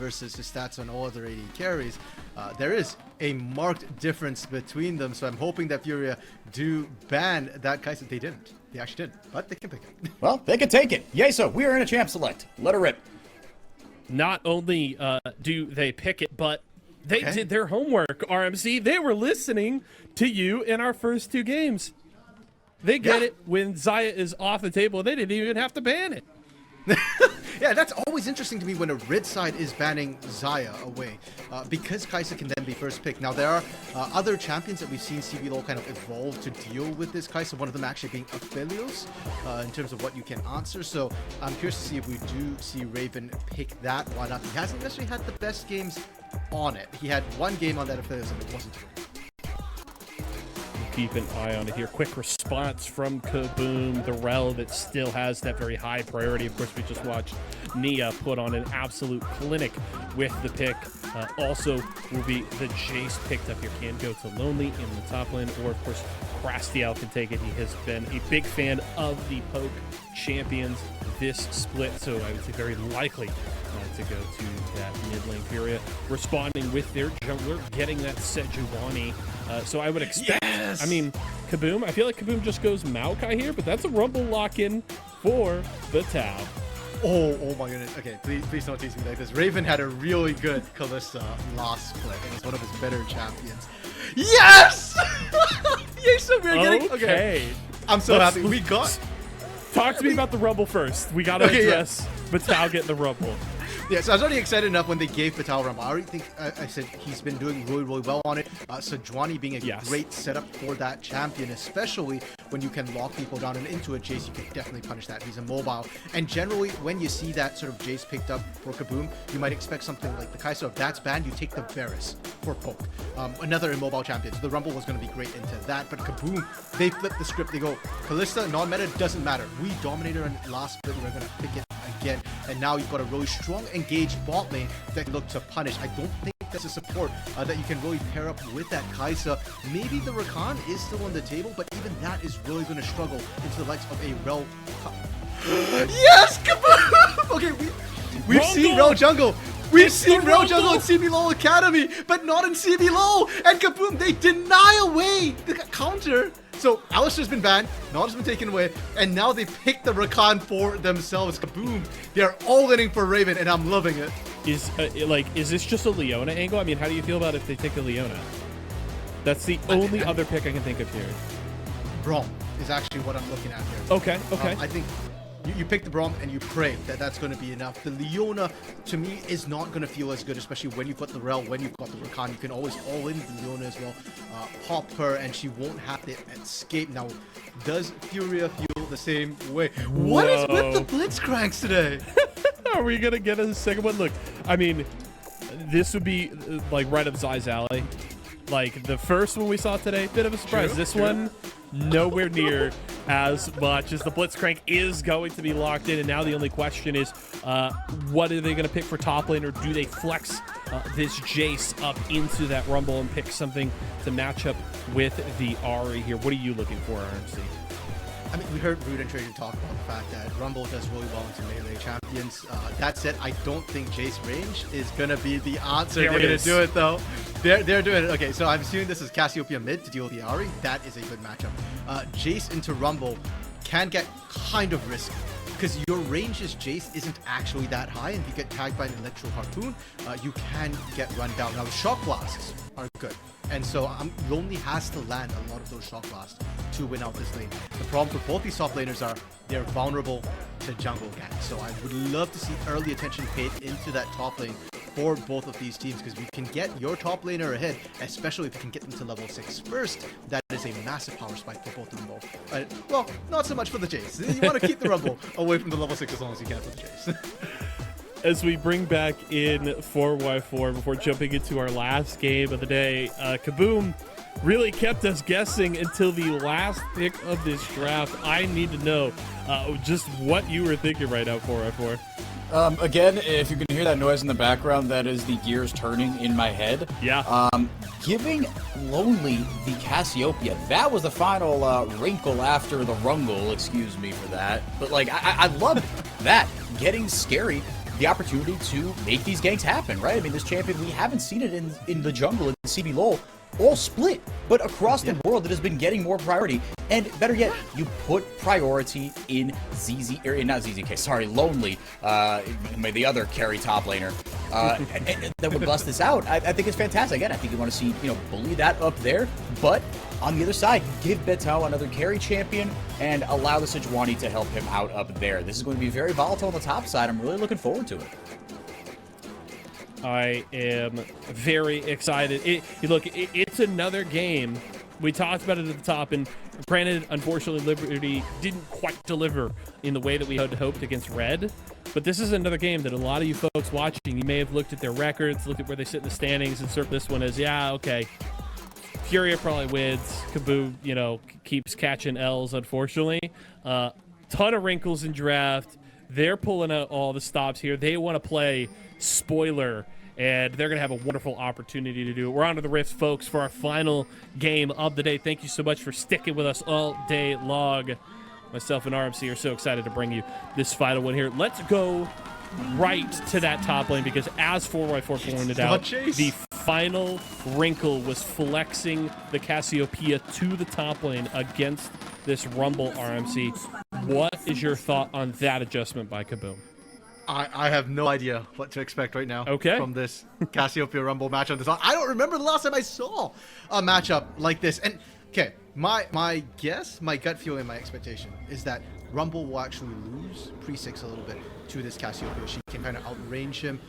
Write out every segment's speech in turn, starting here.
versus his stats on all other AD carries, there is a marked difference between them. So I'm hoping that Furia do ban that Kai'Sa. They didn't. They actually didn't, but they can pick it. Well, they can take it. Yeso, we are in a champ select. Let her rip. Not only do they pick it, but they did their homework, RMC. They were listening to you in our first 2 games. They get it when Xayah is off the table. They didn't even have to ban it. Yeah, that's always interesting to me when a red side is banning Xayah away, because Kai'Sa can then be first pick. Now, there are other champions that we've seen CBLOL kind of evolve to deal with this Kai'Sa, one of them actually being Aphelios, in terms of what you can answer. So I'm curious to see if we do see Raven pick that one up. He hasn't necessarily had the best games on it. He had one game on that Aphelios and it wasn't great. Keep an eye on it here. Quick response from Kabum, the rel that still has that very high priority. Of course, we just watched Nia put on an absolute clinic with the pick. Also will be the Jace picked up here. Can go to Lonely in the top lane, or of course, Crastial can take it. He has been a big fan of the poke champions this split, so I would say very likely to go to that mid lane. Furia responding with their jungler, getting that Sejuani. So I would expect, I mean, Kabum, I feel like Kabum just goes Maokai here, but that's a Rumble lock-in for the Tau. Oh my goodness. Okay, please don't tease me like this. Raven had a really good Kalista last split. It was one of his better champions. Yes! Yes, so we're getting... Okay. I'm so happy. We got... Talk to me about the Rumble first. We got to address Batal getting the Rumble. Yeah, so I was already excited enough when they gave Batal Rumble. I already think I said he's been doing really, really well on it. Sejuani being a great setup for that champion, especially when you can lock people down and into a Jace, you can definitely punish that. He's immobile. And generally, when you see that sort of Jace picked up for Kabum, you might expect something like the Kai'Sa. If that's banned, you take the Varus for poke. Another immobile champion. So the Rumble was going to be great into that. But Kabum, they flip the script. They go, Kalista, non-meta, doesn't matter. We dominated her in last split. We're going to pick it again. And now you've got a really strong engaged bot lane that can look to punish. I don't think that's a support that you can really pair up with that Kai'Sa. Maybe the Rakan is still on the table, but even that is really going to struggle into the likes of a Rel. Yes, Kabum! Okay, we've seen Rel jungle. We've seen Rel jungle in CBLOL Academy, but not in CBLOL. And Kabum, they deny away the counter. So Alistar's been banned, Nautilus has been taken away, and now they pick the Rakan for themselves. Kabum, they're all inning for Raven, and I'm loving it. Is this just a Leona angle? I mean, how do you feel about if they take the Leona? That's the only other pick I can think of here. Braum is actually what I'm looking at here. Okay. I think you pick the Braum and you pray that that's going to be enough. The Leona, to me, is not going to feel as good, especially when you've got the Rel, when you've got the Rakan. You can always all in the Leona as well. Pop her, and she won't have to escape. Now, does Furia feel the same way? What is with the Blitzcranks today? Are we going to get a second one? Look, I mean, this would be like right up Zai's alley. Like the first one we saw today, bit of a surprise. This one, nowhere near as much, as the Blitzcrank is going to be locked in. And now the only question is, what are they going to pick for top lane, or do they flex this Jace up into that Rumble and pick something to match up with the Ahri here? What are you looking for, RMC? I mean, we heard Rude and Trajan talk about the fact that Rumble does really well into melee champions. That said, I don't think Jace range is going to be the answer. They're going to do it, though. They're doing it. Okay, so I'm assuming this is Cassiopeia mid to deal with the Ahri. That is a good matchup. Jace into Rumble can get kind of risky, because your range as Jace isn't actually that high, and if you get tagged by an Electro Harpoon, you can get run down. Now, the Shock Blasts are good, and so Lonely has to land a lot of those Shock Blasts to win out this lane. The problem for both these top laners are they're vulnerable to jungle ganks, so I would love to see early attention paid into that top lane for both of these teams, because we can get your top laner ahead, especially if you can get them to level 6 first. That is a massive power spike for both of them both. Well, not so much for the Jace. You want to keep the Rumble away from the level 6 as long as you can for the Jace. As we bring back in 4x4 before jumping into our last game of the day, Kabum really kept us guessing until the last pick of this draft. I need to know just what you were thinking right now, 4x4. Again, if you can hear that noise in the background, that is the gears turning in my head. Yeah. Giving Lonely the Cassiopeia, that was the final wrinkle after the Rungle, excuse me for that. But, like, I love that. Getting scary the opportunity to make these ganks happen, right? I mean, this champion, we haven't seen it in the jungle in CBLOL all split, but across the world it has been getting more priority. And better yet, you put priority in ZZ, or not ZZK, sorry, Lonely, the other carry top laner, that would bust this out. I think it's fantastic. Again, I think you want to see, bully that up there, but on the other side, give Betal another carry champion and allow the Sejuani to help him out up there. This is going to be very volatile on the top side. I'm really looking forward to it. I am very excited. It's another game. We talked about it at the top, and granted, unfortunately, Liberty didn't quite deliver in the way that we had hoped against Red. But this is another game that a lot of you folks watching, you may have looked at their records, looked at where they sit in the standings, and sort of this one as, yeah, okay, Furia probably wins. Kabum, keeps catching L's, unfortunately. Ton of wrinkles in draft. They're pulling out all the stops here. They want to play spoiler, and they're going to have a wonderful opportunity to do it. We're on to the Rift, folks, for our final game of the day. Thank you so much for sticking with us all day long. Myself and RMC are so excited to bring you this final one here. Let's go right to that top lane, because as 4x4 pointed out, the final wrinkle was flexing the Cassiopeia to the top lane against this Rumble RMC. What is your thought on that adjustment by Kabum? I have no idea what to expect right now from this Cassiopeia Rumble matchup. I don't remember the last time I saw a matchup like this. And okay, my guess, my gut feeling, my expectation is that Rumble will actually lose pre-6 a little bit to this Cassiopeia. She can kind of outrange him.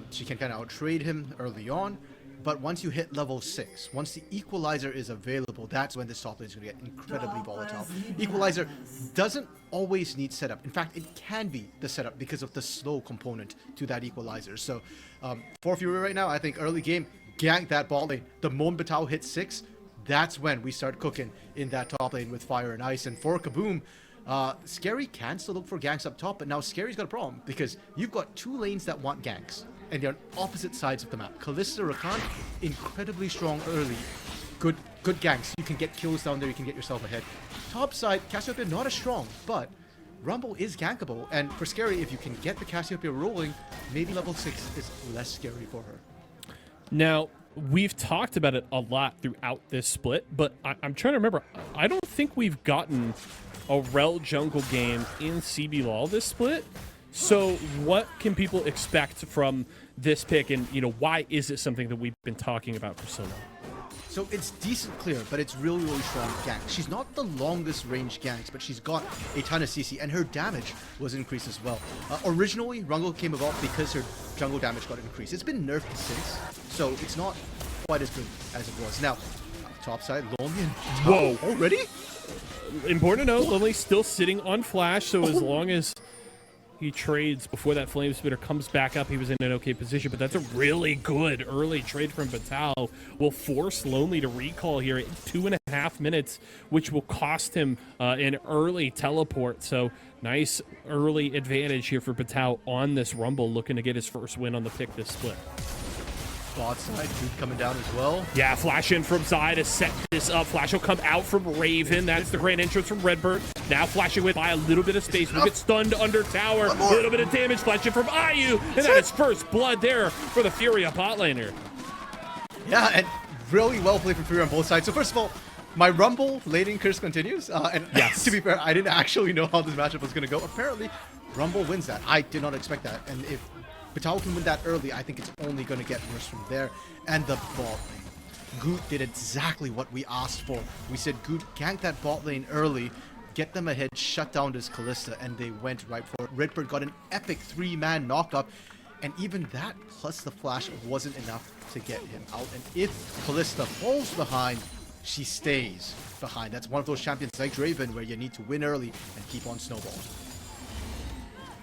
She can kind of outtrade him early on. But once you hit level 6, once the Equalizer is available, that's when this top lane is going to get incredibly volatile. Equalizer doesn't always need setup. In fact, it can be the setup because of the slow component to that Equalizer. So for Furia right now, I think early game, gank that bot lane. The moment Betal hits 6, that's when we start cooking in that top lane with Fire and Ice. And for Kabum, Scary can still look for ganks up top, but now Scary's got a problem because you've got two lanes that want ganks, and they're on opposite sides of the map. Kalista, Rakan, incredibly strong early. Good ganks. You can get kills down there, you can get yourself ahead. Top side, Cassiopeia not as strong, but Rumble is gankable, and for Scary, if you can get the Cassiopeia rolling, maybe level 6 is less scary for her. Now, we've talked about it a lot throughout this split, but I'm trying to remember. I don't think we've gotten a Rel jungle game in CBLOL this split. So what can people expect from this pick, and why is it something that we've been talking about for so long? So it's decent clear, but it's really strong gank. She's not the longest range ganks, but she's got a ton of CC, and her damage was increased as well. Originally, Rumble came about because her jungle damage got increased. It's been nerfed since, so it's not quite as good as it was. Now, top side, Lonely. Whoa! Already? Important to note, Lonely still sitting on Flash, so as long as he trades before that Flame Spitter comes back up, he was in an okay position, but that's a really good early trade from Betal. Will force Lonely to recall here at 2.5 minutes, which will cost him an early teleport. So nice early advantage here for Betal on this Rumble, looking to get his first win on the pick this split. Bot side, Dude coming down as well. Yeah, Flash in from Zai to set this up. Flash will come out from Raven. That's the grand entrance from Redbird. Now flashing with by a little bit of space. We'll get stunned under tower. A little bit of damage. Flashing from Ayu. And that is first blood there for the Furia bot laner. Yeah, and really well played from Furia on both sides. So first of all, my Rumble laning curse continues. And yes, to be fair, I didn't actually know how this matchup was going to go. Apparently, Rumble wins that. I did not expect that. And if Betal can win that early, I think it's only going to get worse from there. And the bot lane. Goot did exactly what we asked for. We said, Goot, gank that bot lane early, get them ahead, shut down this Kalista, and they went right for it. Redbird got an epic 3-man knockup, and even that, plus the flash, wasn't enough to get him out. And if Kalista falls behind, she stays behind. That's one of those champions like Draven where you need to win early and keep on snowballing.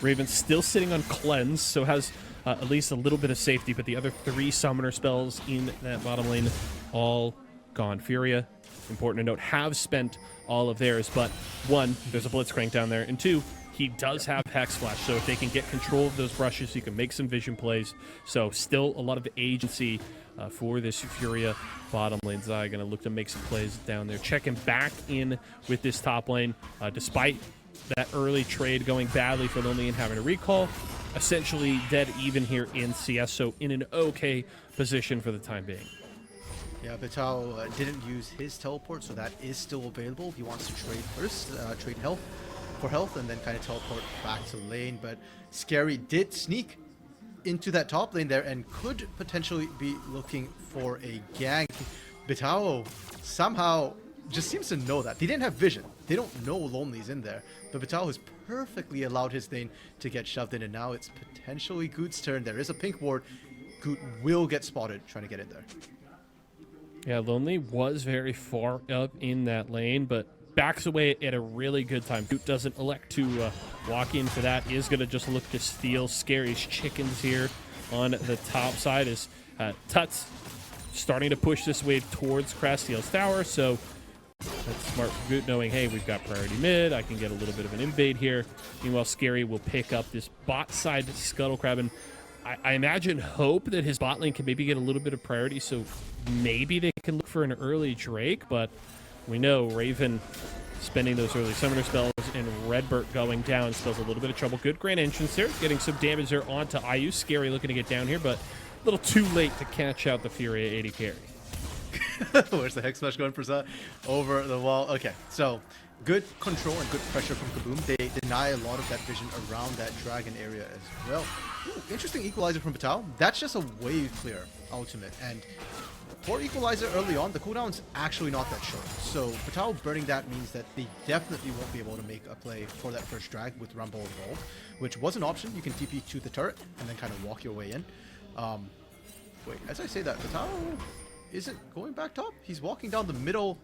Raven still sitting on Cleanse, so has at least a little bit of safety, but the other 3 summoner spells in that bottom lane all gone. Furia, important to note, have spent all of theirs, but 1, there's a Blitzcrank down there, and 2, he does have Hex Flash, so if they can get control of those brushes, he can make some vision plays. So still a lot of agency for this Furia bottom lane. Zai going to look to make some plays down there. Checking back in with this top lane, despite that early trade going badly for Lonely and having a recall. essentially dead even here in CS, so in an okay position for the time being. Yeah, Vital didn't use his teleport, so that is still available. He wants to trade first, trade health for health, and then kind of teleport back to lane. But Scary did sneak into that top lane there and could potentially be looking for a gank. Vital somehow just seems to know that. They didn't have vision. They don't know Lonely's in there. But Vital has perfectly allowed his lane to get shoved in, and now it's potentially Goot's turn. There is a pink ward. Goot will get spotted trying to get in there. Yeah, Lonely was very far up in that lane, but backs away at a really good time. Goot doesn't elect to walk into that. Is going to just look to steal Scary's chickens here on the top side as Tuts starting to push this wave towards Crastiel's tower. So that's smart for Goot, knowing, hey, we've got priority mid. I can get a little bit of an invade here. Meanwhile, Scary will pick up this bot side Scuttle Crab, and I imagine hope that his bot lane can maybe get a little bit of priority, so maybe they can look for an early Drake, but we know Raven spending those early summoner spells and Redbird going down spells a little bit of trouble. Good grand entrance there, getting some damage there onto IU. Scary looking to get down here, but a little too late to catch out the Furia AD carry. Where's the Hex Smash going for Zai? Over the wall. Okay, so good control and good pressure from Kabum. They deny a lot of that vision around that dragon area as well. Ooh, interesting equalizer from Vital. That's just a wave clear ultimate, and for equalizer early on, the cooldown's actually not that short. So Vital burning that means that they definitely won't be able to make a play for that first drag with Rumble involved, which was an option. You can TP to the turret and then kind of walk your way in. Wait, as I say that, Vital isn't going back top. He's walking down the middle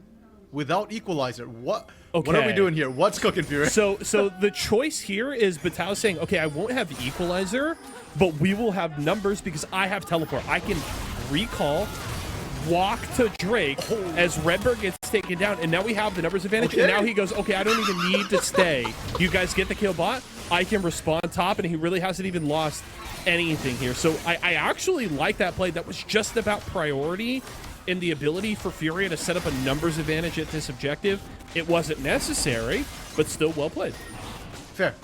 without equalizer. What are we doing here? What's cooking, Fury? So the choice here is Vital saying, okay, I won't have equalizer, but we will have numbers because I have teleport. I can recall, walk to Drake as Redbird gets taken down, and now we have the numbers advantage. And now he goes, okay, I don't even need to stay. You guys get the kill bot. I can respond top, and he really hasn't even lost anything here. So I actually like that play. That was just about priority and the ability for Furia to set up a numbers advantage at this objective. It wasn't necessary, but still well played. Fair.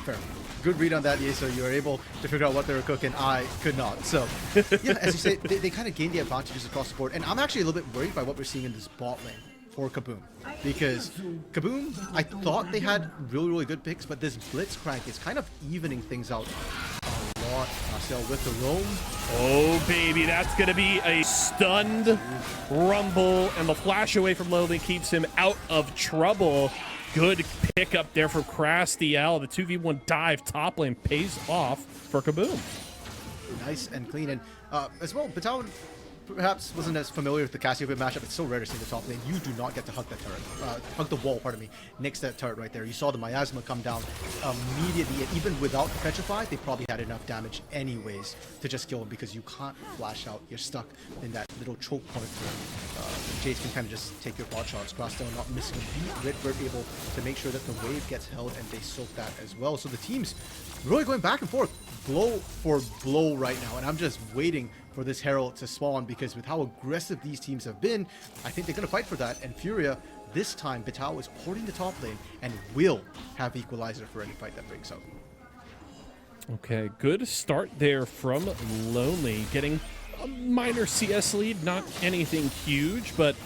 Good read on that, so you were able to figure out what they were cooking. I could not. So, yeah, as you say, they kind of gained the advantages across the board. And I'm actually a little bit worried by what we're seeing in this bot lane for Kabum. Because Kabum, I thought they had really good picks, but this Blitzcrank is kind of evening things out a lot. Marcel with the roam. Oh, baby, that's going to be a stunned Rumble, and the flash away from Lonely keeps him out of trouble. Good pickup there from Crastiel. The 2v1 dive top lane pays off for Kabum. Nice and clean. And as well, Vital perhaps wasn't as familiar with the Cassiopeia matchup. It's so rare to see the top lane. You do not get to hug that turret. Hug the wall, pardon me, next to that turret right there. You saw the Miasma come down immediately. And even without the Petrify, they probably had enough damage anyways to just kill him, because you can't flash out. You're stuck in that little choke point where Jace can kind of just take your bot shots. Crastiel not missing a beat. Redbird able to make sure that the wave gets held, and they soak that as well. So the team's really going back and forth, blow for blow right now. And I'm just waiting for this Herald to spawn, because with how aggressive these teams have been, I think they're going to fight for that. And Furia, this time, Vital is porting the top lane and will have equalizer for any fight that breaks out. Okay, good start there from Lonely, getting a minor CS lead, not anything huge, but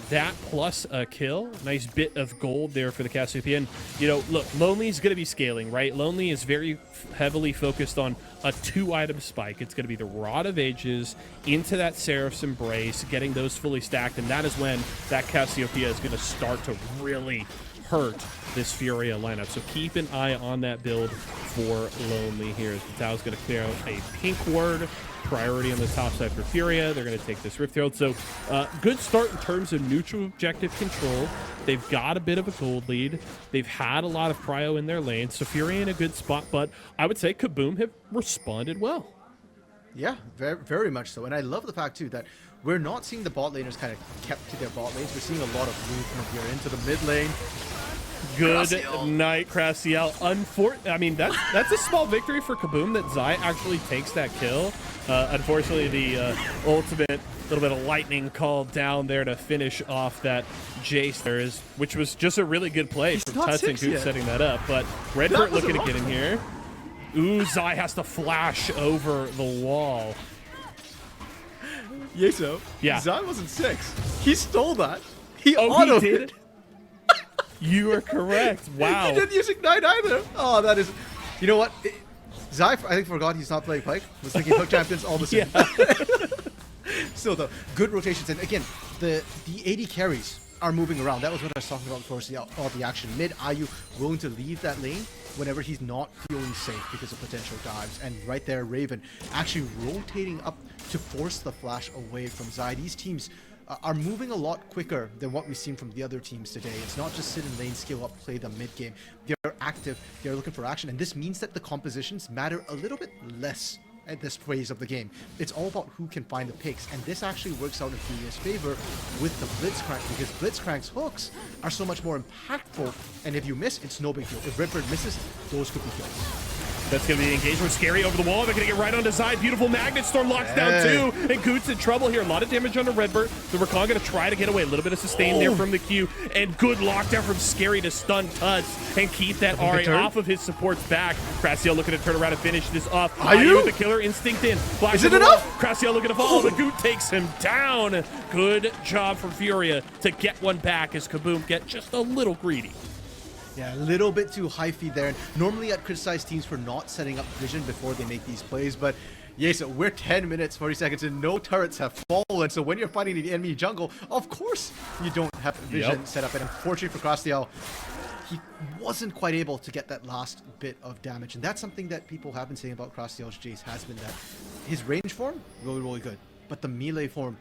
that plus a kill, nice bit of gold there for the Cassiopeia. And, you know, look, Lonely's going to be scaling, right? Lonely is very heavily focused on a 2-item spike. It's going to be the Rod of Ages into that Seraph's Embrace, getting those fully stacked, and that is when that Cassiopeia is going to start to really hurt this Furia lineup. So keep an eye on that build for Lonely here, as Vital's going to clear out a pink ward. Priority on the top side for Furia. They're going to take this Rift Herald. So good start in terms of neutral objective control. They've got a bit of a gold lead. They've had a lot of prio in their lane. So Furia in a good spot, but I would say Kabum have responded well. Yeah, very, very much so. And I love the fact, too, that we're not seeing the bot laners kind of kept to their bot lanes. We're seeing a lot of movement here into the mid lane. Good night, Crastiel. I mean, that's a small victory for Kabum that Zai actually takes that kill. Unfortunately, the ultimate little bit of lightning called down there to finish off that Jace there, which was just a really good play from Tuts and Goot setting that up. But Redbird looking to get in here. Ooh, Zai has to flash over the wall. Yeso, yeah. Zai wasn't 6. He stole that. He did? You are correct. Wow. He didn't use Ignite either. Oh, that is... You know what? Zai, I think, forgot he's not playing Pyke. Was thinking Hook Champions all the same. Yeah. Still, though, good rotations. And again, the AD carries are moving around. That was what I was talking about before. See all the action. Mid, IU willing to leave that lane whenever he's not feeling safe because of potential dives. And right there, Raven actually rotating up to force the flash away from Zai. These teams are moving a lot quicker than what we've seen from the other teams today. It's not just sit in lane, skill up, play the mid game. They're active, they're looking for action, and this means that the compositions matter a little bit less at this phase of the game. It's all about who can find the picks, and this actually works out in Furia's favor with the Blitzcrank, because Blitzcrank's hooks are so much more impactful, and if you miss, it's no big deal. If Redbird misses, those could be kills. That's going to be the engagement. Scary over the wall. They're going to get right onto Zai. Beautiful Magnet Storm locks down too. And Goot's in trouble here. A lot of damage onto Redbird. The Rakan going to try to get away. A little bit of sustain there from the Q. And good lockdown from Scary to stun Tuts and keep that Ari off of his support's back. Crassiel looking to turn around and finish this up. IU with the killer instinct in. Is it enough? Crassiel looking to follow, but Goot takes him down. Good job from Furia to get one back as Kabum get just a little greedy. Yeah, a little bit too high feed there. And normally I'd criticize teams for not setting up vision before they make these plays, but yeah, so we're 10 minutes, 40 seconds, and no turrets have fallen. So when you're fighting the enemy jungle, of course you don't have vision set up. And unfortunately for Crastiel, he wasn't quite able to get that last bit of damage. And that's something that people have been saying about Crastiel's Jace, has been that his range form, really, really good. But the melee form,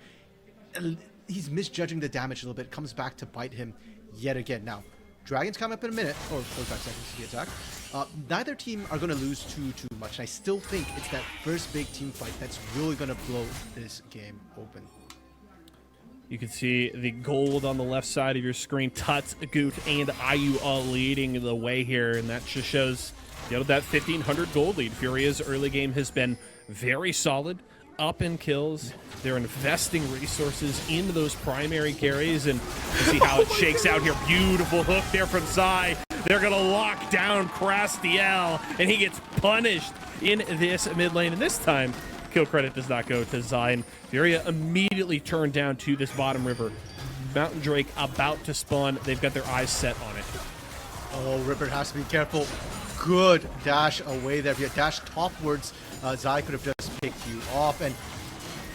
he's misjudging the damage a little bit. Comes back to bite him yet again. Now, Dragons come up in a minute, or 45 seconds to the attack. Neither team are going to lose too much. And I still think it's that first big team fight that's really going to blow this game open. You can see the gold on the left side of your screen. Tuts, Goot, and IU all leading the way here, and that just shows, you know, that 1,500 gold lead. Furia's early game has been very solid, up in kills. They're investing resources into those primary carries, and you see how it shakes out here. Beautiful hook there from Zai. They're going to lock down Crastiel, and he gets punished in this mid lane. And this time, kill credit does not go to Zai. And Furia immediately turned down to this bottom river. Mountain Drake about to spawn. They've got their eyes set on it. Oh, Ripper has to be careful. Good dash away there. If you had dashed topwards, Zai could have just picked you off. And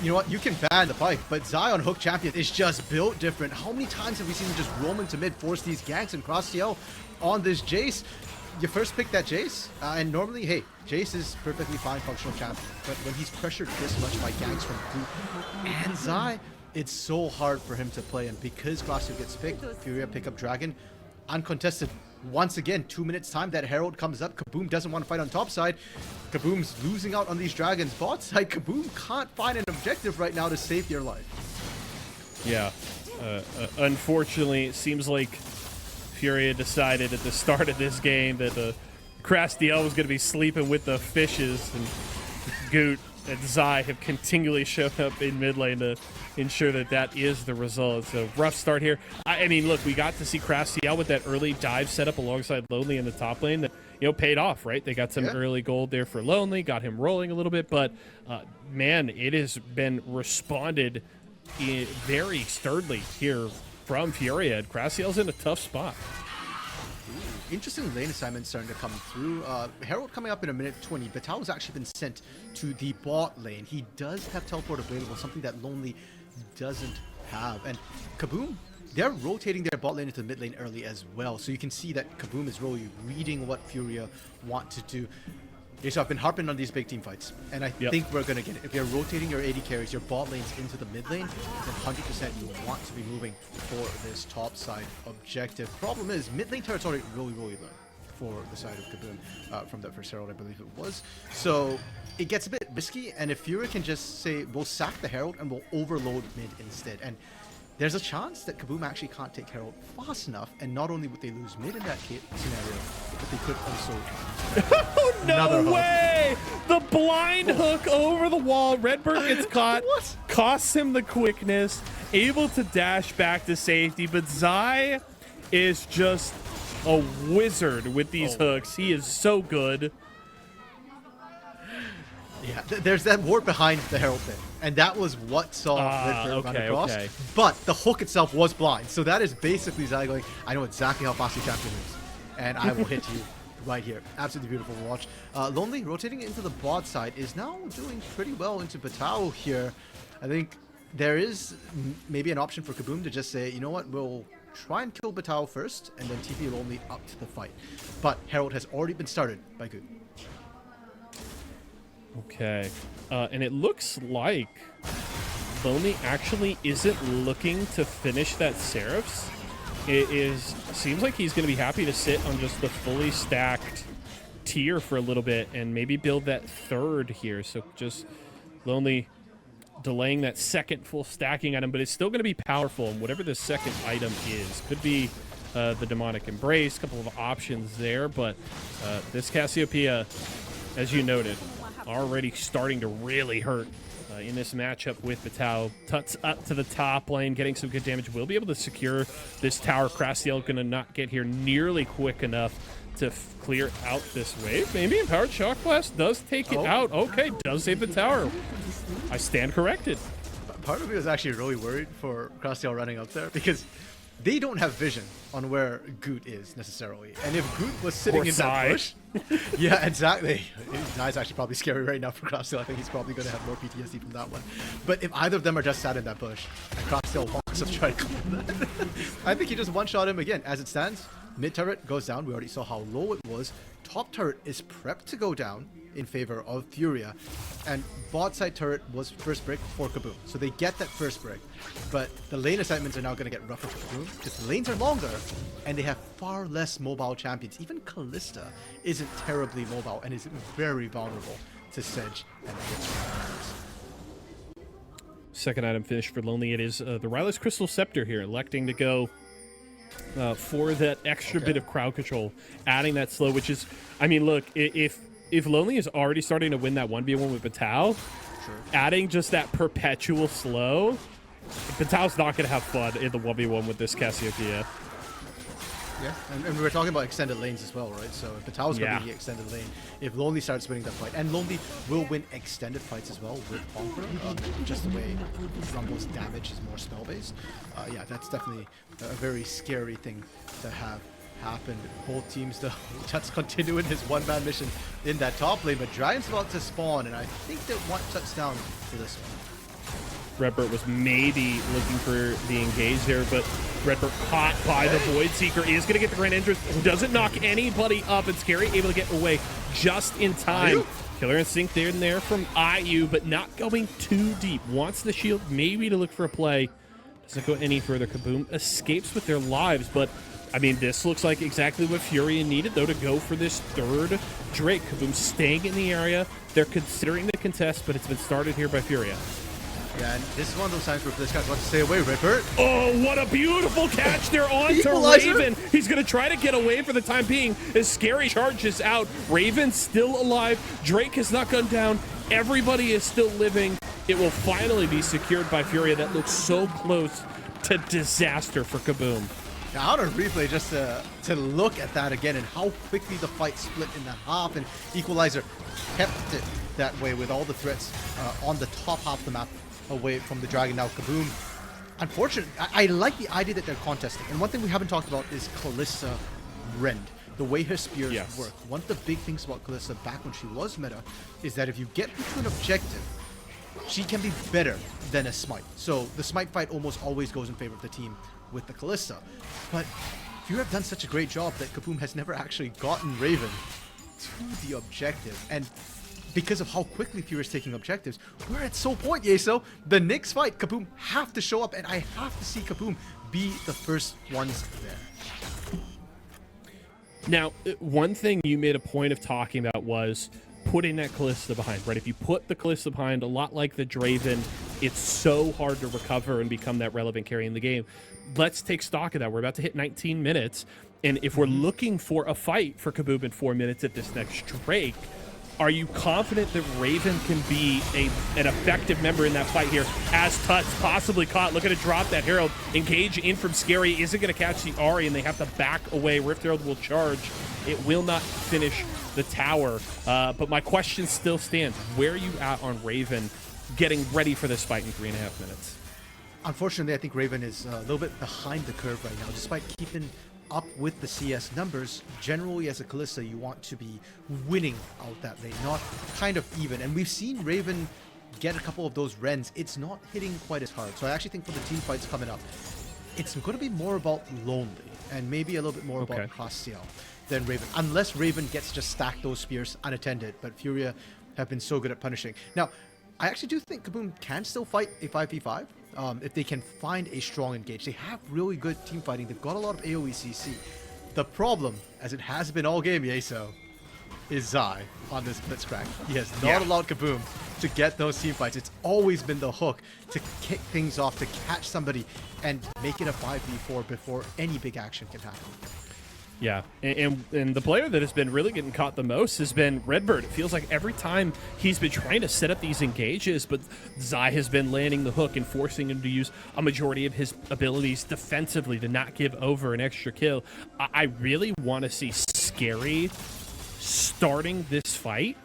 you know what? You can ban the Pyke, but Zai on Hook Champion is just built different. How many times have we seen him just roam into mid, force these ganks, and Crastiel on this Jace? You first pick that Jace, and normally, hey, Jace is perfectly fine functional champion. But when he's pressured this much by ganks from Goot and Zai, it's so hard for him to play. And because Crastiel gets picked, Furia pick up Dragon, uncontested. Once again, 2 minutes time, that Herald comes up. Kabum doesn't want to fight on top side. Kabum's losing out on these Dragons. Bot side, Kabum can't find an objective right now to save their life. Yeah, unfortunately, it seems like Furia decided at the start of this game that Crastiel was going to be sleeping with the fishes, and Goot and Zai have continually shown up in mid lane to ensure that that is the result. So rough start here. I mean, look, we got to see Crastiel with that early dive setup alongside Lonely in the top lane that, you know, paid off, right? They got some early gold there for Lonely, got him rolling a little bit, but man, it has been responded very sturdily here from Furia. Crastiel's in a tough spot. Interesting lane assignments starting to come through. Herald coming up in a minute 20. Vital has actually been sent to the bot lane. He does have teleport available, something that Lonely doesn't have. And Kabum, they're rotating their bot lane into the mid lane early as well. So you can see that Kabum is really reading what Furia want to do. Okay, so I've been harping on these big team fights, and I think we're going to get it. If you're rotating your AD carries, your bot lanes into the mid lane, then 100% you want to be moving for this top side objective. Problem is, mid lane turret's already really low for the side of Kabum from that first Herald, I believe it was. So it gets a bit risky, and if Furia can just say, we'll sack the Herald and we'll overload mid instead. And there's a chance that Kabum actually can't take Herald fast enough, and not only would they lose mid in that scenario, but they could also... Oh, no way! The blind hook over the wall. Redbird gets caught, costs him the quickness, able to dash back to safety, but Zai is just a wizard with these hooks. He is so good. Yeah, there's that ward behind the Herald thing, and that was what saw Redbird run across. Okay. But the hook itself was blind, so that is basically Zai going, I know exactly how fast your champion moves, and I will hit you right here. Absolutely beautiful to watch. Lonely rotating into the bot side is now doing pretty well into Batao here. I think there is maybe an option for Kabum to just say, you know what, we'll try and kill Batao first, and then TP Lonely up to the fight. But Herald has already been started by Good. Okay, and it looks like Lonely actually isn't looking to finish that Seraphs. Seems like he's going to be happy to sit on just the fully stacked tier for a little bit and maybe build that third here. So just Lonely delaying that second full stacking item, but it's still going to be powerful. And whatever the second item is, could be the Demonic Embrace, a couple of options there. But this Cassiopeia, as you noted, already starting to really hurt in this matchup with Batao. Tuts up to the top lane, getting some good damage. Will be able to secure this tower. Crassiel going to not get here nearly quick enough to clear out this wave. Maybe Empowered Shock Blast does take it out. Okay, does save the tower. I stand corrected. Part of me was actually really worried for Crassiel running up there because they don't have vision on where Goot is necessarily. And if Goot was sitting in that bush, yeah, exactly. Zai's actually probably scary right now for Crassiel. I think he's probably going to have more PTSD from that one. But if either of them are just sat in that bush, and Crassiel walks up to try to clear that, I think he just one-shot him again. As it stands, mid turret goes down. We already saw how low it was. Top turret is prepped to go down in favor of Furia, and bot side turret was first break for Kabum, so they get that first break. But the lane assignments are now going to get rougher for Kabum because the lanes are longer and they have far less mobile champions. Even Kalista isn't terribly mobile and is very vulnerable to Sedge and Blitz. Second item finish for Lonely. It is the Rylai's Crystal Scepter here, electing to go for that extra bit of crowd control, adding that slow, which is, I mean, look, if Lonely is already starting to win that 1v1 with Batao, adding just that perpetual slow, Batao's not going to have fun in the 1v1 with this Cassiopeia. Yeah, and we were talking about extended lanes as well, right? So if Batao's going to be the extended lane, if Lonely starts winning that fight, and Lonely will win extended fights as well with Conqueror, just the way Rumble's damage is more spell-based. Yeah, that's definitely a very scary thing to have happen. Both teams, though, just continuing his one-man mission in that top lane, but Dragon's about to spawn, and I think that one shuts down to this one. Redbird was maybe looking for the engage there, but Redbird caught by the Void Seeker is going to get the Grand Entrance. Doesn't knock anybody up, and Scary able to get away just in time. Killer Instinct there and there from IU, but not going too deep. Wants the shield maybe to look for a play. Doesn't go any further. Kabum escapes with their lives, but I mean, this looks like exactly what Furia needed, though, to go for this third Drake. Kabum staying in the area. They're considering the contest, but it's been started here by Furia. Yeah, and this is one of those times where this guy's about to stay away, Redbird. Oh, what a beautiful catch there on to Raven. He's going to try to get away for the time being as Scary charges out. Raven's still alive. Drake has not gone down. Everybody is still living. It will finally be secured by Furia. That looks so close to disaster for Kabum. Now, on a replay, just to look at that again and how quickly the fight split in the half, and Equalizer kept it that way with all the threats on the top half of the map away from the Dragon. Now Kabum, unfortunately, I like the idea that they're contesting, and one thing we haven't talked about is Kalista Rend, the way her spears work. One of the big things about Kalista back when she was meta is that if you get her to an objective, she can be better than a smite. So the smite fight almost always goes in favor of the team with the Kalista. But you have done such a great job that Kabum has never actually gotten Raven to the objective. And because of how quickly Furia is taking objectives, we're at so point, Yeso. The next fight, Kabum have to show up, and I have to see Kabum be the first ones there. Now, one thing you made a point of talking about was putting that Kalista behind, right? If you put the Kalista behind, a lot like the Draven, it's so hard to recover and become that relevant carry in the game. Let's take stock of that. We're about to hit 19 minutes, and if we're looking for a fight for Kabum in 4 minutes at this next Drake, are you confident that Raven can be an effective member in that fight here? As Tuts possibly caught. Look at it drop that Herald. Engage in from Scary. Isn't going to catch the Ahri, and they have to back away. Rift Herald will charge. It will not finish the tower. But my question still stands. Where are you at on Raven getting ready for this fight in 3.5 minutes? Unfortunately, I think Raven is a little bit behind the curve right now, despite keeping up with the CS numbers. Generally, as a Kalista, you want to be winning out that lane, not kind of even. And we've seen Raven get a couple of those Rens. It's not hitting quite as hard. So I actually think for the team fights coming up, it's going to be more about Lonely and maybe a little bit more about Castiel than Raven, unless Raven gets to just stack those spears unattended. But Furia have been so good at punishing. Now, I actually do think Kabum can still fight a 5v5 if they can find a strong engage. They have really good team fighting. They've got a lot of AoE CC. The problem, as it has been all game, Yeso, is Zai on this Blitzcrank. He has not allowed Kabum to get those team fights. It's always been the hook to kick things off, to catch somebody and make it a 5v4 before any big action can happen. Yeah, and the player that has been really getting caught the most has been Redbird. It feels like every time he's been trying to set up these engages, but Zai has been landing the hook and forcing him to use a majority of his abilities defensively to not give over an extra kill. I really want to see Scary starting this fight,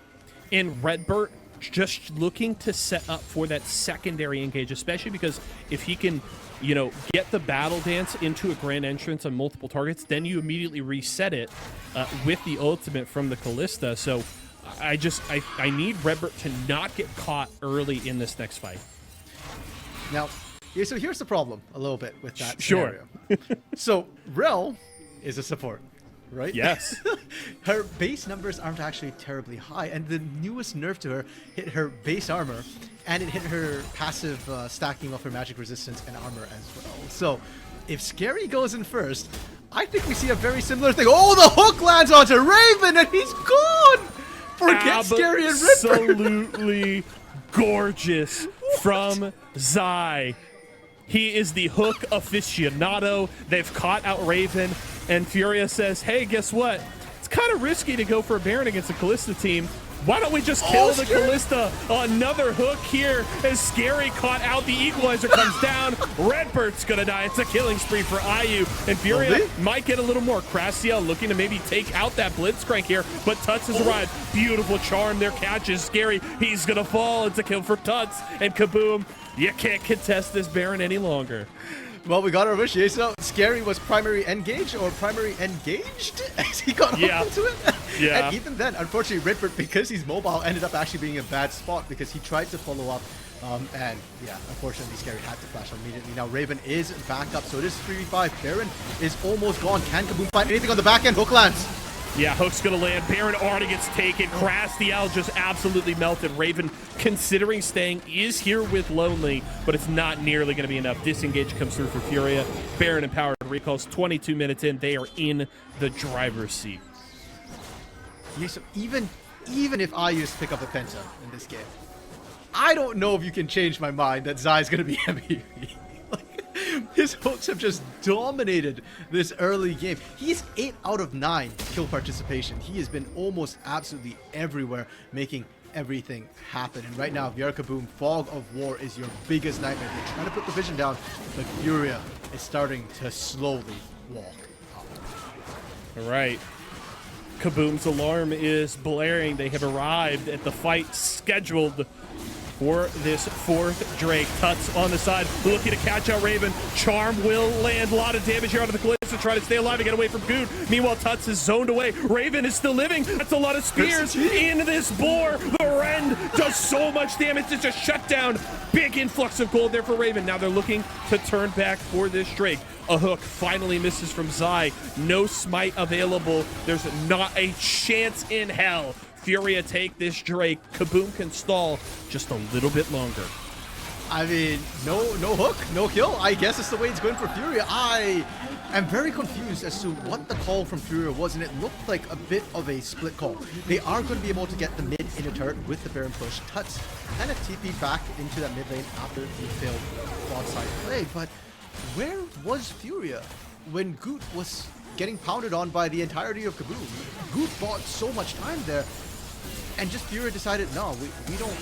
and Redbird just looking to set up for that secondary engage, especially because if he can, you know, get the battle dance into a grand entrance on multiple targets, then you immediately reset it with the ultimate from the Kalista. So I need Redbird to not get caught early in this next fight. Now, so here's the problem a little bit with that scenario. So Rel is a support, right? Yes. Her base numbers aren't actually terribly high, and the newest nerf to her hit her base armor, and it hit her passive stacking of her magic resistance and armor as well. So if Scary goes in first, I think we see a very similar thing. Oh, the hook lands onto Raven, and he's gone! Forget Scary and Redbird. Absolutely gorgeous from Zai. He is the hook aficionado. They've caught out Raven, and Furia says, hey, guess what? It's kind of risky to go for a Baron against a Kalista team. Why don't we just kill the Kalista? Another hook here as Scary caught out. The equalizer comes down. Redbird's gonna die. It's a killing spree for IU. And Furia might get a little more. Castiel looking to maybe take out that Blitzcrank here, but Tuts has arrived. Beautiful charm there, catches Scary. He's gonna fall. It's a kill for Tuts. And Kabum, you can't contest this Baron any longer. Well, we got our wish, so Scary was primary engaged or primary engaged as he got onto it. Yeah. And even then, unfortunately, Redbird, because he's mobile, ended up actually being in a bad spot because he tried to follow up. And yeah, unfortunately, Scary had to flash immediately. Now Raven is back up, so it is 3v5. Baron is almost gone. Can Kabum find anything on the back end? Hook lands. Yeah, hook's gonna land. Baron already gets taken. Castiel just absolutely melted. Raven, considering staying, is here with Lonely, but it's not nearly gonna be enough. Disengage comes through for Furia. Baron empowered recalls. 22 minutes in, they are in the driver's seat. Yeah, so even if I use pick up a Penta in this game, I don't know if you can change my mind that Zai's gonna be MVP. His hooks have just dominated this early game. He's 8 out of 9 kill participation. He has been almost absolutely everywhere, making everything happen. And right now, Viera Kabum, Fog of War is your biggest nightmare. They're trying to put the vision down, but Furia is starting to slowly walk up. All right. Kabum's alarm is blaring. They have arrived at the fight scheduled for this fourth Drake. Tuts on the side, looking to catch out Raven. Charm will land. A lot of damage here out of the Kalista, trying to stay alive and get away from Good. Meanwhile, Tuts is zoned away. Raven is still living. That's a lot of spears in this boar. The Ren does so much damage. It's a shutdown. Big influx of gold there for Raven. Now they're looking to turn back for this Drake. A hook finally misses from Zai. No smite available. There's not a chance in hell. Furia take this Drake. Kabum can stall just a little bit longer. I mean, no hook, no kill. I guess it's the way it's going for Furia. I am very confused as to what the call from Furia was, and it looked like a bit of a split call. They are going to be able to get the mid in a turret with the Baron push. Tuts kind of TP back into that mid lane after he failed quad side play, but where was Furia when Goot was getting pounded on by the entirety of Kabum? Goot bought so much time there, and just Furia decided, no, we don't.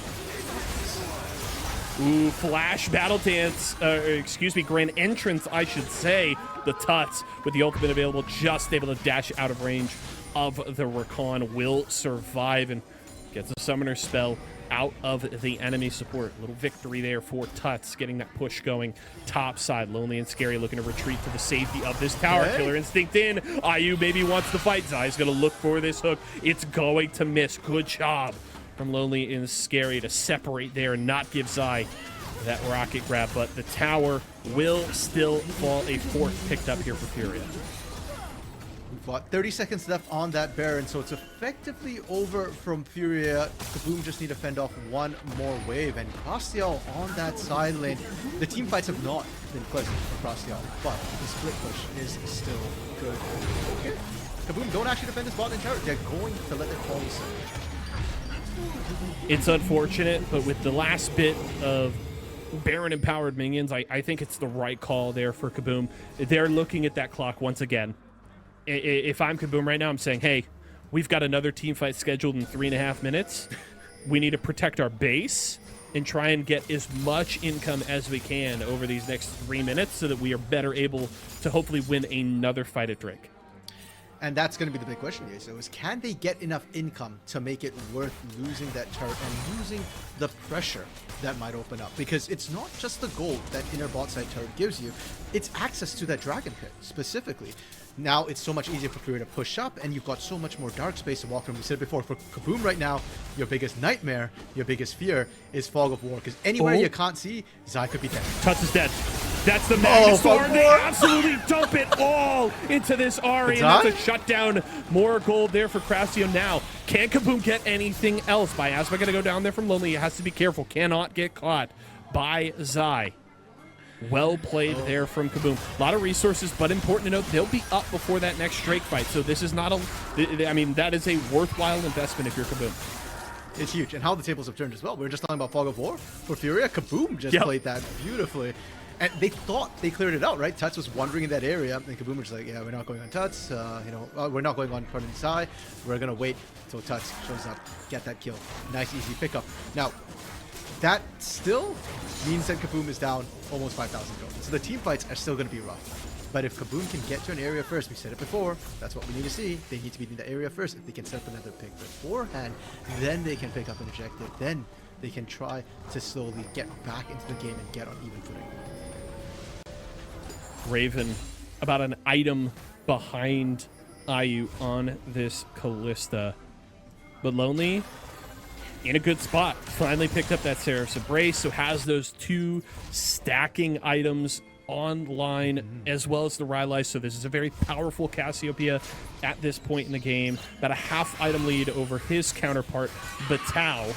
Ooh, flash battle dance, excuse me, grand entrance, I should say. The Tuts, with the ultimate available, just able to dash out of range of the Rakan, will survive and gets a summoner spell out of the enemy support. Little victory there for Tuts, getting that push going top side. Lonely and Scary looking to retreat to the safety of this tower. Hey. Killer Instinct in. IU maybe wants to fight. Zai's going to look for this hook. It's going to miss. Good job from Lonely and Scary to separate there and not give Zai that rocket grab, but the tower will still fall. A fort picked up here for Furia. We've got 30 seconds left on that Baron, so it's effectively over from Furia. Kabum just need to fend off one more wave, and Krastiel on that side lane. The team fights have not been pleasant for Krastiel, but the split push is still good. Okay. Kabum don't actually defend this bot in turret. They're going to let it fall aside. It's unfortunate, but with the last bit of Baron empowered minions, I think it's the right call there for Kabum. They're looking at that clock once again. If I'm Kabum right now, I'm saying, hey, we've got another team fight scheduled in 3.5 minutes. We need to protect our base and try and get as much income as we can over these next 3 minutes so that we are better able to hopefully win another fight at Drake. And that's going to be the big question here. So is, can they get enough income to make it worth losing that turret and losing the pressure that might open up? Because it's not just the gold that inner bot side turret gives you, it's access to that dragon pit specifically. Now it's so much easier for Furia to push up, and you've got so much more dark space to walk from. We said it before, for Kabum right now, your biggest nightmare, your biggest fear is Fog of War, because anywhere you can't see, Zai could be dead. Tuts is dead. That's the Magnastorm. They absolutely dump it all into this Ahri, and that's a shutdown. More gold there for Krastiel now. Can Kabum get anything else? Biasma going to go down there from Lonely. It has to be careful. Cannot get caught by Zai. Well played there from Kabum. A lot of resources, but important to note, they'll be up before that next Drake fight. So this is not a... I mean, that is a worthwhile investment if you're Kabum. It's huge. And how the tables have turned as well. We were just talking about Fog of War for Furia. Kabum just played that beautifully. And they thought they cleared it out, right? Tuts was wandering in that area, and Kabum was like, yeah, we're not going on Tuts. We're not going on Cardin Sai. We're going to wait until Tuts shows up, get that kill. Nice, easy pickup. Now, that still means that Kabum is down almost 5,000 gold. So the team fights are still going to be rough. But if Kabum can get to an area first, we said it before, that's what we need to see. They need to be in the area first. If they can set up another pick beforehand, then they can pick up an objective. Then they can try to slowly get back into the game and get on even footing. Raven about an item behind IU on this Callista. But Lonely in a good spot. Finally picked up that Seraph's Embrace, so has those two stacking items online as well as the Rylai. So this is a very powerful Cassiopeia at this point in the game. About a half item lead over his counterpart, Batal.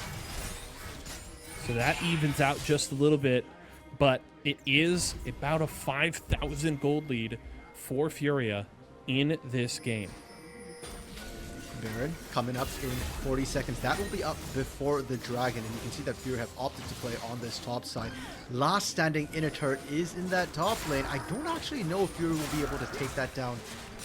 So that evens out just a little bit, but it is about a 5,000 gold lead for Furia in this game. Baron coming up in 40 seconds. That will be up before the Dragon, and you can see that Furia have opted to play on this top side. Last standing inner turret is in that top lane. I don't actually know if Furia will be able to take that down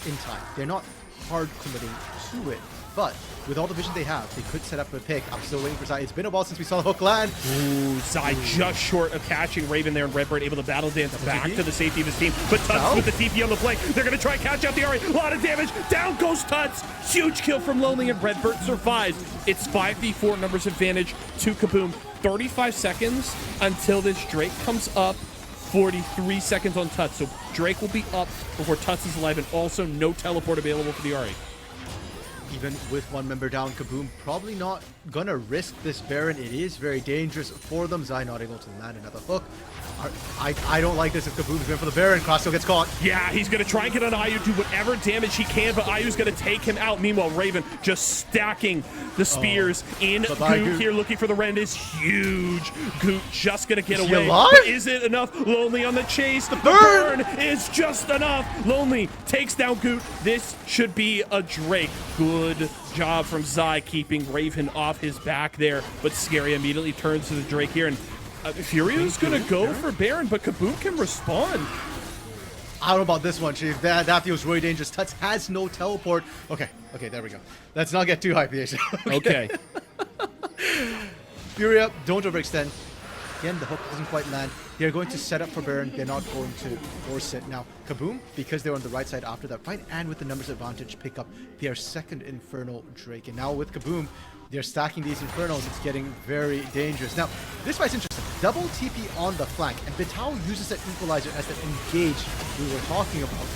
in time. They're not hard committing to it, but with all the vision they have, they could set up a pick. I'm still waiting for Zai. It's been a while since we saw the hook land. Ooh, Zai just short of catching Raven there, and Redbird able to battle dance back to the safety of his team. But Tuts with the TP on the flank. They're going to try and catch out the Ahri. A lot of damage. Down goes Tuts. Huge kill from Lonely, and Redbird survives. It's 5v4 numbers advantage to Kabum. 35 seconds until this Drake comes up. 43 seconds on Tuts. So Drake will be up before Tuts is alive, and also no teleport available for the Ahri. Even with one member down, Kabum probably not gonna risk this Baron. It is very dangerous for them. Zai not able to land another hook. I don't like this if Kabum's going for the Baron. Krastiel gets caught. Yeah, he's going to try and get on IU, do whatever damage he can, but IU's going to take him out. Meanwhile, Raven just stacking the spears in. Goot here looking for the Rend is huge. Goot just going to get away. But is it enough? Lonely on the chase. The burn is just enough. Lonely takes down Goot. This should be a Drake. Good job from Zai keeping Raven off his back there, but Scary immediately turns to the Drake here, and Furia's going to go for Baron, but Kabum can respond. I don't know about this one, Chief. That feels really dangerous. Tuts has no teleport. Okay, there we go. Let's not get too hyped here. Okay. Furia, don't overextend. Again, the hook doesn't quite land. They're going to set up for Baron. They're not going to force it. Now, Kabum, because they're on the right side after that fight, and with the numbers advantage, pick up their second Infernal Drake. And now with Kabum, they're stacking these Infernals. It's getting very dangerous. Now, this fight's interesting. Double TP on the flank, and Bitao uses that equalizer as that engage we were talking about.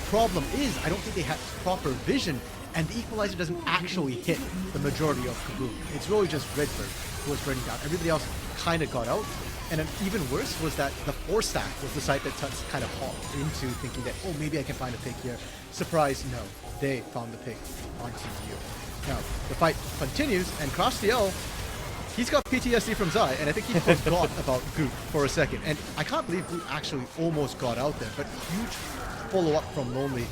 Problem is, I don't think they have proper vision, and the equalizer doesn't actually hit the majority of Kabum. It's really just Redbird who was burning down. Everybody else kind of got out. And then even worse was that the 4-stack was the site that Tuts kind of hopped into, thinking that, oh, maybe I can find a pick here. Surprise, no. They found the pick on TU. Now, the fight continues, and Crossdl, he's got PTSD from Zai, and I think he forgot about Goot for a second. And I can't believe Goot actually almost got out there, but huge follow-up from Lonely.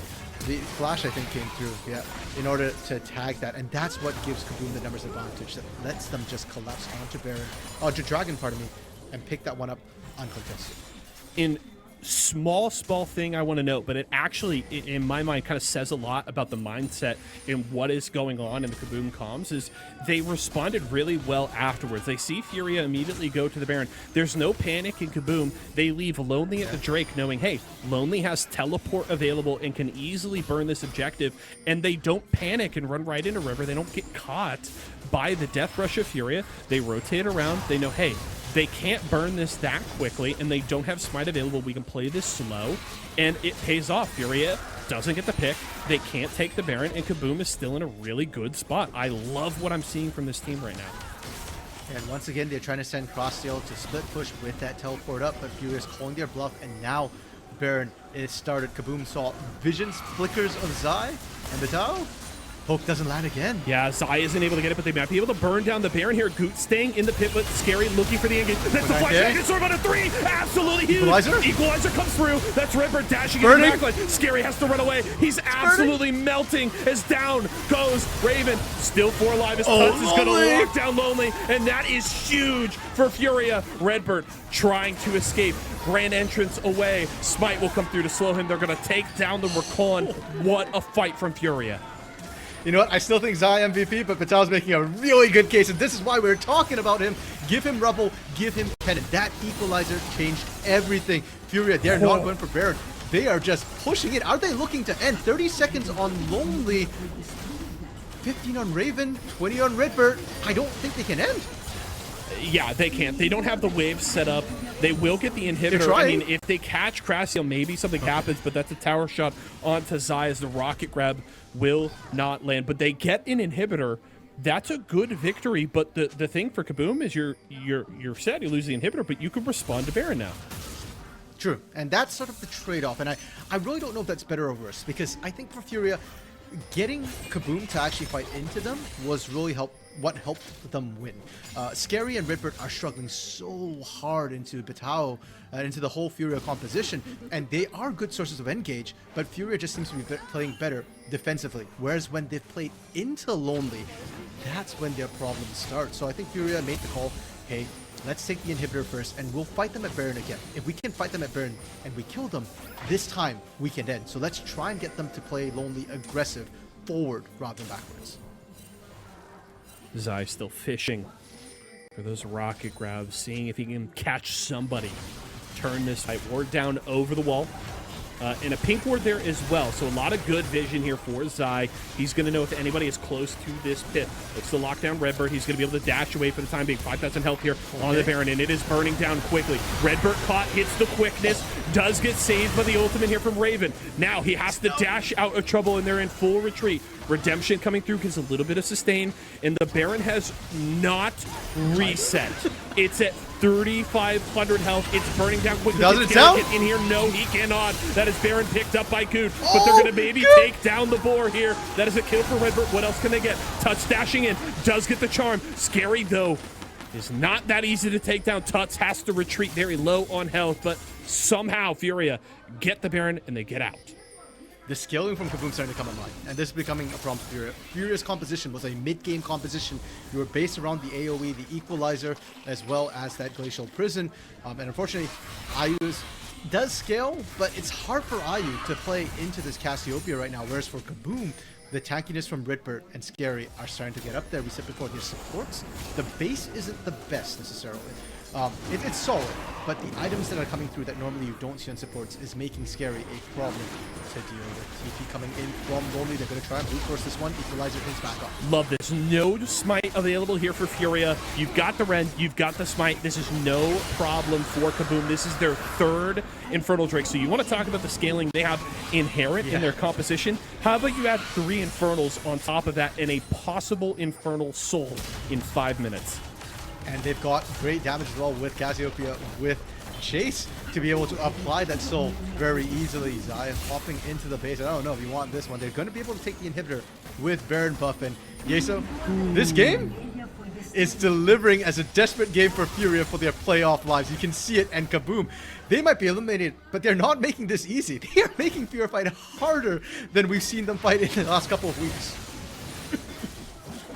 The flash, I think, came through, yeah, in order to tag that, and that's what gives Kabum the numbers advantage, that lets them just collapse onto Baron, onto Dragon, pardon me, and pick that one up uncontested. In small thing I want to note, but it actually, in my mind, kind of says a lot about the mindset and what is going on in the Kabum comms, is they responded really well afterwards. They see Furia immediately go to the Baron. There's no panic in Kabum. They leave Lonely at the Drake knowing, hey, Lonely has teleport available and can easily burn this objective, and they don't panic and run right into River. They don't get caught by the Death Rush of Furia. They rotate around. They know, hey, they can't burn this that quickly, and they don't have Smite available. We can play this slow, and it pays off. Furia doesn't get the pick. They can't take the Baron, and Kabum is still in a really good spot. I love what I'm seeing from this team right now. And once again, they're trying to send Crossdale to split push with that teleport up, but Furia's calling their bluff, and now Baron is started. Kabum saw visions, flickers of Zai, and Bitao. Poke doesn't land again. Yeah, Zai isn't able to get it, but they might be able to burn down the Baron here. Goot staying in the pit, but Scary looking for the engage. That's the flash back and sort of on a 3. Absolutely huge. Equalizer comes through. That's Redbird dashing in the backline. Scary has to run away. He's absolutely melting as down goes Raven. Still 4 alive as Tuts is going to lock down Lonely, and that is huge for Furia. Redbird trying to escape. Grand entrance away. Smite will come through to slow him. They're going to take down the Rakan. What a fight from Furia. You know what? I still think Zai MVP, but Patel's making a really good case, and this is why we're talking about him. Give him Rubble, give him Kennen. That equalizer changed everything. Furia, they're not going for Baron. They are just pushing it. Are they looking to end? 30 seconds on Lonely, 15 on Raven, 20 on Redbird. I don't think they can end. Yeah, they can't. They don't have the waves set up. They will get the inhibitor. I mean, if they catch Crassiel, maybe something happens, but that's a tower shot onto Zai as the rocket grab will not land. But they get an inhibitor. That's a good victory, but the thing for Kabum is you're sad, you lose the inhibitor, but you can respond to Baron now. True, and that's sort of the trade-off, and I really don't know if that's better or worse, because I think for Furia, getting Kabum to actually fight into them was really what helped them win. Scary and Redbird are struggling so hard into Bitao, into the whole Furia composition, and they are good sources of engage, but Furia just seems to be playing better defensively, whereas when they've played into Lonely, that's when their problems start. So I think Furia made the call, hey, let's take the inhibitor first, and we'll fight them at Baron again. If we can fight them at Baron and we kill them, this time we can end. So let's try and get them to play Lonely aggressive forward rather than backwards. Zai still fishing for those rocket grabs, seeing if he can catch somebody. Turn this fight ward down over the wall. And a pink ward there as well, so a lot of good vision here for Zai. He's going to know if anybody is close to this pit. Looks to lock down Redbird. He's going to be able to dash away for the time being. 5,000 health here on the Baron, and it is burning down quickly. Redbird caught, hits the quickness, does get saved by the ultimate here from Raven. Now he has to dash out of trouble, and they're in full retreat. Redemption coming through, gives a little bit of sustain, and the Baron has not reset. It's at 3,500 health. It's burning down quickly. Does it sound? Get in here? No, he cannot. That is Baron picked up by Goot, but they're going to maybe take down the boar here. That is a kill for Redbird. What else can they get? Tuts dashing in, does get the charm. Scary, though, is not that easy to take down. Tuts has to retreat very low on health, but somehow Furia get the Baron and they get out. The scaling from Kabum starting to come online, and this is becoming a problem for Furia. Furia's composition was a mid-game composition. You were based around the AoE, the Equalizer, as well as that Glacial Prison. And unfortunately, IU does scale, but it's hard for IU to play into this Cassiopeia right now, whereas for Kabum, the tankiness from Redbird and Scary are starting to get up there. We said before, their supports, the base isn't the best necessarily. It's solid, but the items that are coming through that normally you don't see on supports is making Scary a problem to deal with. TP coming in from Lonely, they're going to try and brute force this one. Equalizer things back up. Love this. No smite available here for Furia. You've got the Rend, you've got the smite. This is no problem for Kabum. This is their third Infernal Drake. So you want to talk about the scaling they have inherent in their composition. How about you add 3 Infernals on top of that and a possible Infernal Soul in 5 minutes? And they've got great damage as well with Cassiopeia, with Chase to be able to apply that soul very easily. Zaya hopping into the base. I don't know if you want this one. They're going to be able to take the inhibitor with Baron buff. And Yeso, this game is delivering as a desperate game for Furia for their playoff lives. You can see it, and Kabum, they might be eliminated, but they're not making this easy. They are making Furia fight harder than we've seen them fight in the last couple of weeks.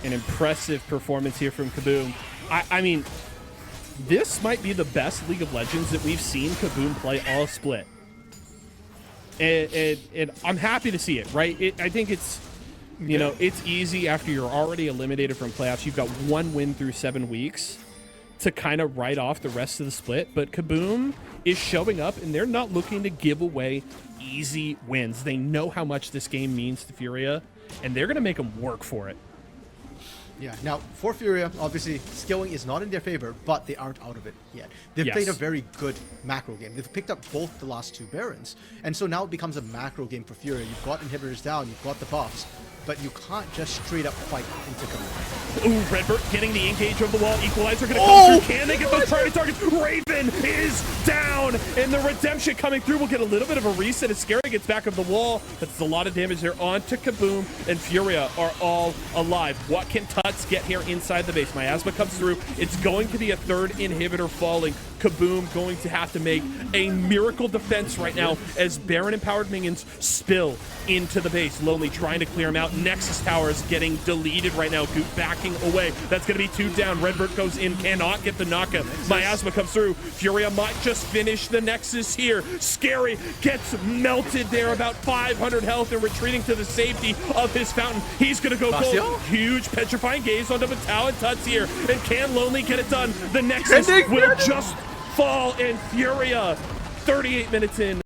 An impressive performance here from Kabum. I mean, this might be the best League of Legends that we've seen Kabum play all split. And I'm happy to see it, right? I think it's, you know, it's easy after you're already eliminated from playoffs. You've got 1 win through 7 weeks to kind of write off the rest of the split. But Kabum is showing up, and they're not looking to give away easy wins. They know how much this game means to Furia, and they're going to make them work for it. Yeah, now for Furia, obviously skilling is not in their favor, but they aren't out of it yet. They've played a very good macro game. They've picked up both the last 2 Barons, and so now it becomes a macro game for Furia. You've got inhibitors down, you've got the buffs, but you can't just straight up fight into Kabum. Ooh, Redbird getting the engage over the wall. Equalizer gonna come through. Can they get those target targets? Raven is down, and the redemption coming through will get a little bit of a reset as Scary gets back of the wall. That's a lot of damage there onto Kabum, and Furia are all alive. What can Tuts get here inside the base? Miasma comes through. It's going to be a 3rd inhibitor falling. Kabum going to have to make a miracle defense right now as Baron empowered minions spill into the base. Lonely trying to clear him out. Nexus Tower is getting deleted right now. Goop backing away. That's going to be 2 down. Redbird goes in, cannot get the knockup. Miasma comes through. Furia might just finish the Nexus here. Scary gets melted there, about 500 health, and retreating to the safety of his fountain. He's going to go gold. Huge petrifying gaze onto Matao and Tuts here. And can Lonely get it done? The Nexus will just fall, and Furia 38 minutes in